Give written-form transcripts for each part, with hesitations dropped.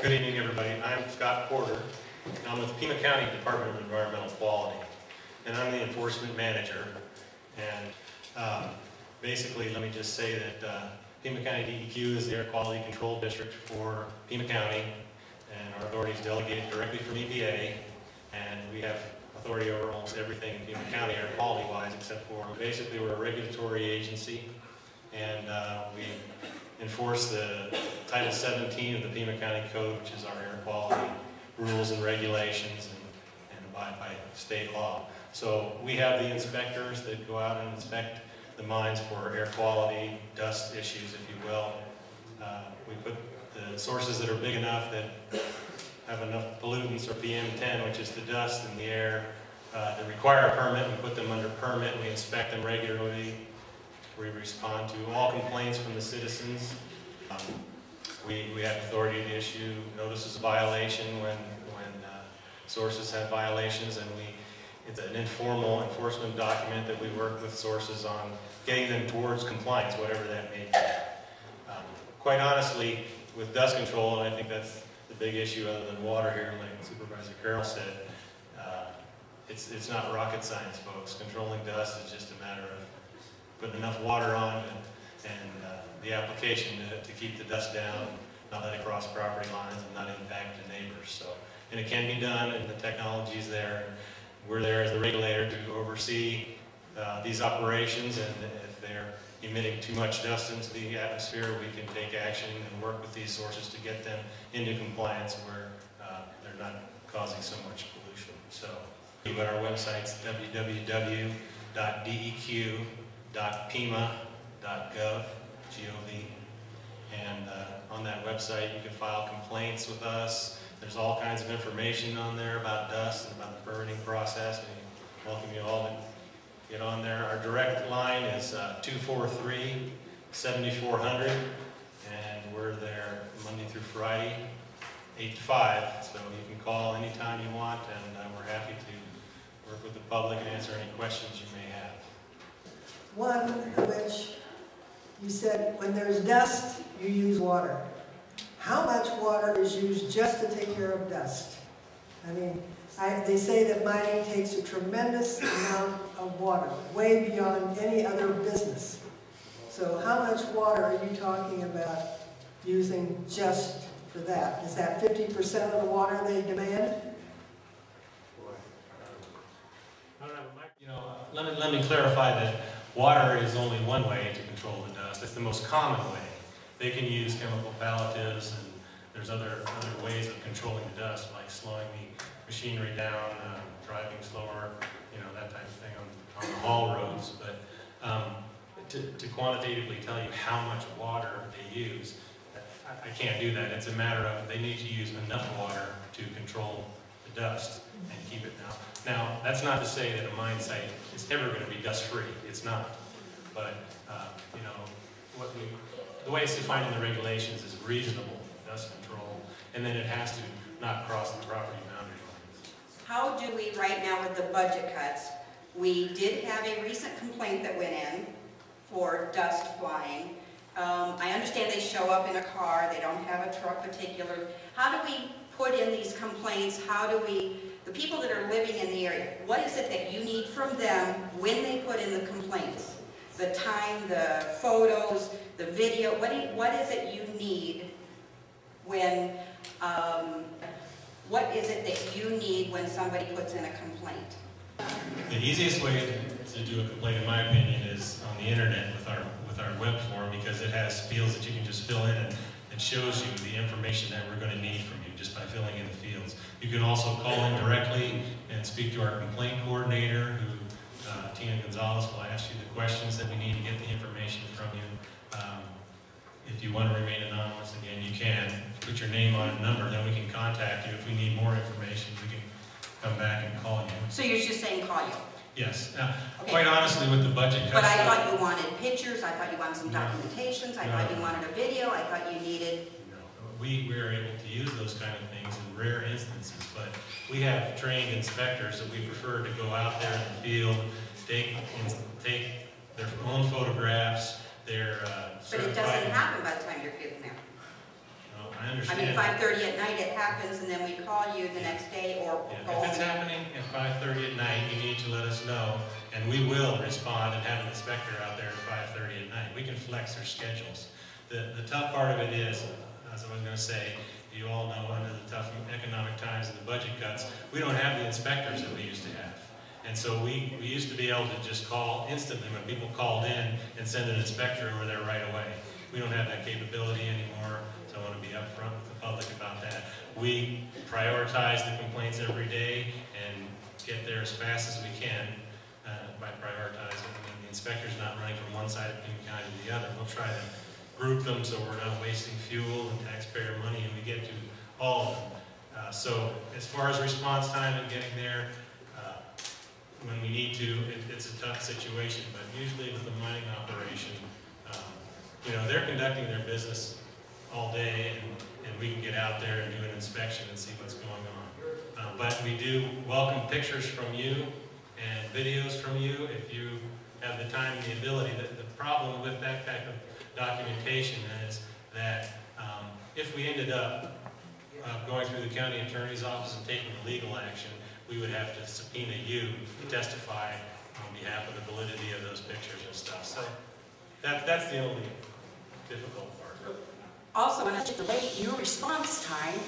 Good evening, everybody. I'm Scott Porter. I'm with Pima County Department of Environmental Quality, and I'm the enforcement manager. And basically, let me just say that Pima County DEQ is the air quality control district for Pima County, and our authority is delegated directly from EPA, and we have authority over almost everything in Pima County air quality-wise, except for basically we're a regulatory agency, and we enforce the Title 17 of the Pima County Code, which is our air quality rules and regulations, and abide by state law. So we have the inspectors that go out and inspect the mines for air quality, dust issues, if you will. We put the sources that are big enough that have enough pollutants, or PM10, which is the dust in the air, that require a permit. We put them under permit. We inspect them regularly. We respond to all complaints from the citizens. We have authority to issue notices of violation when sources have violations, and it's an informal enforcement document that we work with sources on getting them towards compliance, whatever that may be. Quite honestly, with dust control, and I think that's the big issue other than water here, like Supervisor Carroll said, it's not rocket science, folks. Controlling dust is just a matter of putting enough water on and the application to keep the dust down, not let it cross property lines and not impact the neighbors. So, and it can be done, and the technology is there. We're there as the regulator to oversee these operations, and if they're emitting too much dust into the atmosphere, we can take action and work with these sources to get them into compliance where they're not causing so much pollution. So, at our website's www.deq.pima.gov, and on that website you can file complaints with us. There's all kinds of information on there about dust and about the permitting process. We welcome you all to get on there. Our direct line is 243-7400, and we're there Monday through Friday, 8 to 5. So you can call anytime you want, and we're happy to work with the public and answer any questions you may have. One of which you said when there's dust, you use water. How much water is used just to take care of dust? I mean, they say that mining takes a tremendous amount of water, way beyond any other business. So how much water are you talking about using just for that? Is that 50% of the water they demand? You know, let me clarify that water is only one way to control the dust. It's the most common way. They can use chemical palliatives, and there's other ways of controlling the dust, like slowing the machinery down, driving slower, you know, that type of thing on the haul roads. But to quantitatively tell you how much water they use, I can't do that. It's a matter of they need to use enough water to control the dust and keep it down. Now, that's not to say that a mine site is ever going to be dust-free. It's not. But, you know, the way it's defined in the regulations is reasonable dust control, and then it has to not cross the property boundary lines. How do we, right now with the budget cuts, we did have a recent complaint that went in for dust flying. I understand they show up in a car, they don't have a truck particular. How do we put in these complaints? How do we, the people that are living in the area, what is it that you need from them when they put in the complaints? The time, the photos, the video, what is it you need when, what is it that you need when somebody puts in a complaint? The easiest way to do a complaint, in my opinion, is on the internet with our web form, because it has fields that you can just fill in, and it shows you the information that we're going to need from you just by filling in the fields. You can also call in directly and speak to our complaint coordinator, who Tina Gonzalez will ask you the questions that we need to get the information from you. If you want to remain anonymous, again, you can. Put your name on a number, then we can contact you. If we need more information, we can come back and call you. So you're just saying call you? Yes. Okay. Quite honestly, with the budget cuts... But I thought you wanted pictures, I thought you wanted some documentations, I thought you wanted a video, I thought you needed... No. We are able to use those kind of things in rare instances, but we have trained inspectors that we prefer to go out there in the field, take their own photographs, their But it doesn't happen by the time you're getting there. No, I understand. I mean, 5:30 at night it happens, and then we call you the next day or go If it's home. happening at 5:30 at night, you need to let us know, and we will respond and have an inspector out there at 5:30 at night. We can flex their schedules. The tough part of it is, as I was going to say, you all know under the tough economic times and the budget cuts, we don't have the inspectors that we used to have. And so we used to be able to just call instantly when people called in and send an inspector over there right away. We don't have that capability anymore, so I want to be upfront with the public about that. We prioritize the complaints every day and get there as fast as we can by prioritizing. When the inspector's not running from one side of Pima County to the other, we'll try to group them so we're not wasting fuel and taxpayer money, and we get to all of them. So as far as response time and getting there, when we need to, it's a tough situation, but usually with the mining operation, they're conducting their business all day, and we can get out there and do an inspection and see what's going on. But we do welcome pictures from you and videos from you if you have the time and the ability. The problem with that type of documentation is that if we ended up going through the county attorney's office and taking legal action, we would have to subpoena you to testify on behalf of the validity of those pictures and stuff. So that's the only difficult part. Also, when I delay your response time,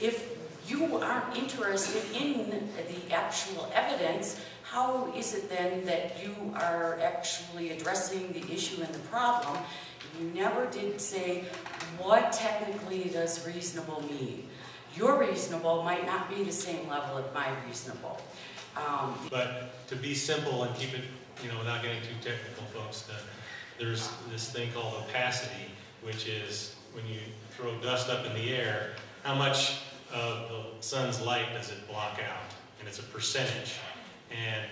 if you aren't interested in the actual evidence, how is it then that you are actually addressing the issue and the problem? You never did say, what technically does reasonable mean? Your reasonable might not be the same level of my reasonable. But to be simple and keep it, without getting too technical, folks, there's this thing called opacity, which is when you throw dust up in the air, how much of the sun's light does it block out? And it's a percentage. And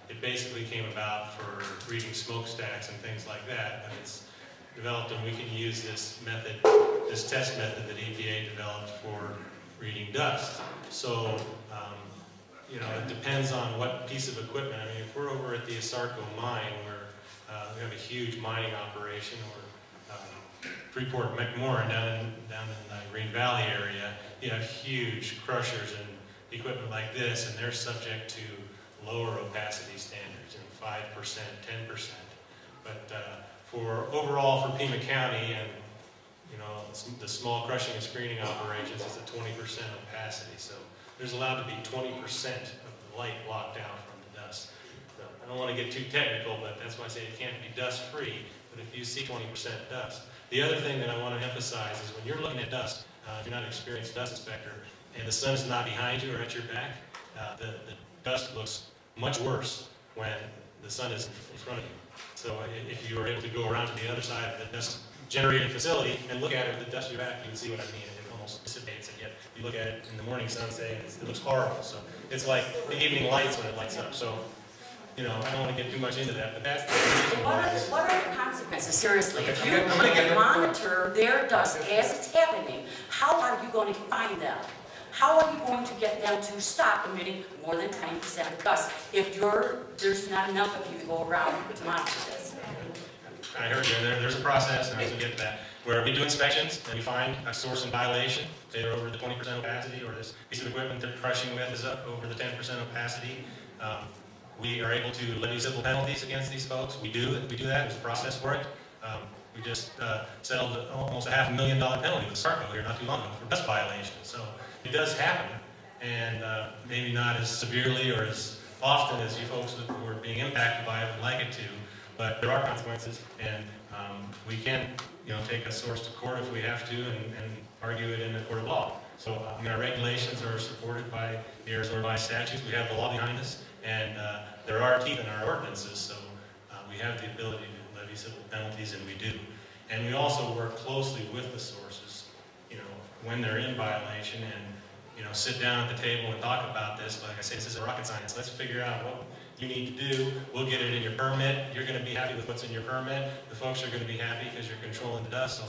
it basically came about for reading smokestacks and things like that, but it's developed, and we can use this method, this test method that EPA developed for reading dust. So, it depends on what piece of equipment. I mean, if we're over at the Asarco mine, where we have a huge mining operation, or Freeport McMoran down in the Green Valley area, you have huge crushers and equipment like this, and they're subject to lower opacity standards, 5%, 10%. But overall for Pima County and the small crushing and screening operations, it's a 20% opacity. So there's allowed to be 20% of the light blocked out from the dust. So I don't want to get too technical, but that's why I say it can't be dust-free. But if you see 20% dust, the other thing that I want to emphasize is when you're looking at dust, if you're not an experienced dust inspector, and the sun is not behind you or at your back, the dust looks much worse when the sun is in front of you. So if you were able to go around to the other side of the dust generating facility and look at it with the dust in your back, you can see what I mean. It almost dissipates, and yet you look at it in the morning sun, say, and it looks horrible. So it's like the evening lights when it lights up. So, I don't want to get too much into that, but that's the reason why. What are the consequences? Seriously, if you monitor their dust as it's happening, how are you going to find them? How are you going to get them to stop emitting more than 20% of dust if there's not enough of you to go around to monitor this? I heard you. There's a process, and I was going to get to that, where we do inspections and we find a source in violation, say they're over the 20% opacity, or this piece of equipment they're crushing with is up over the 10% opacity. We are able to levy civil penalties against these folks. We do that. There's a process for it. We just settled almost a $500,000 penalty with Asarco here not too long ago for dust violations. So it does happen, and maybe not as severely or as often as you folks who are being impacted by it would like it to, but there are consequences, and we can, take a source to court if we have to, and argue it in a court of law. So our regulations are supported by the Arizona statutes. We have the law behind us, and there are teeth in our ordinances, so we have the ability to levy civil penalties, and we do. And we also work closely with the sources, when they're in violation, and sit down at the table and talk about this. Like I say, this is rocket science. Let's figure out what you need to do. We'll get it in your permit. You're going to be happy with what's in your permit. The folks are going to be happy because you're controlling the dust. So,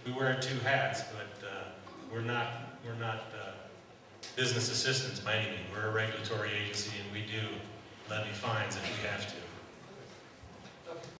we wear two hats, but we're not business assistants by any means. We're a regulatory agency, and we do levy fines if we have to.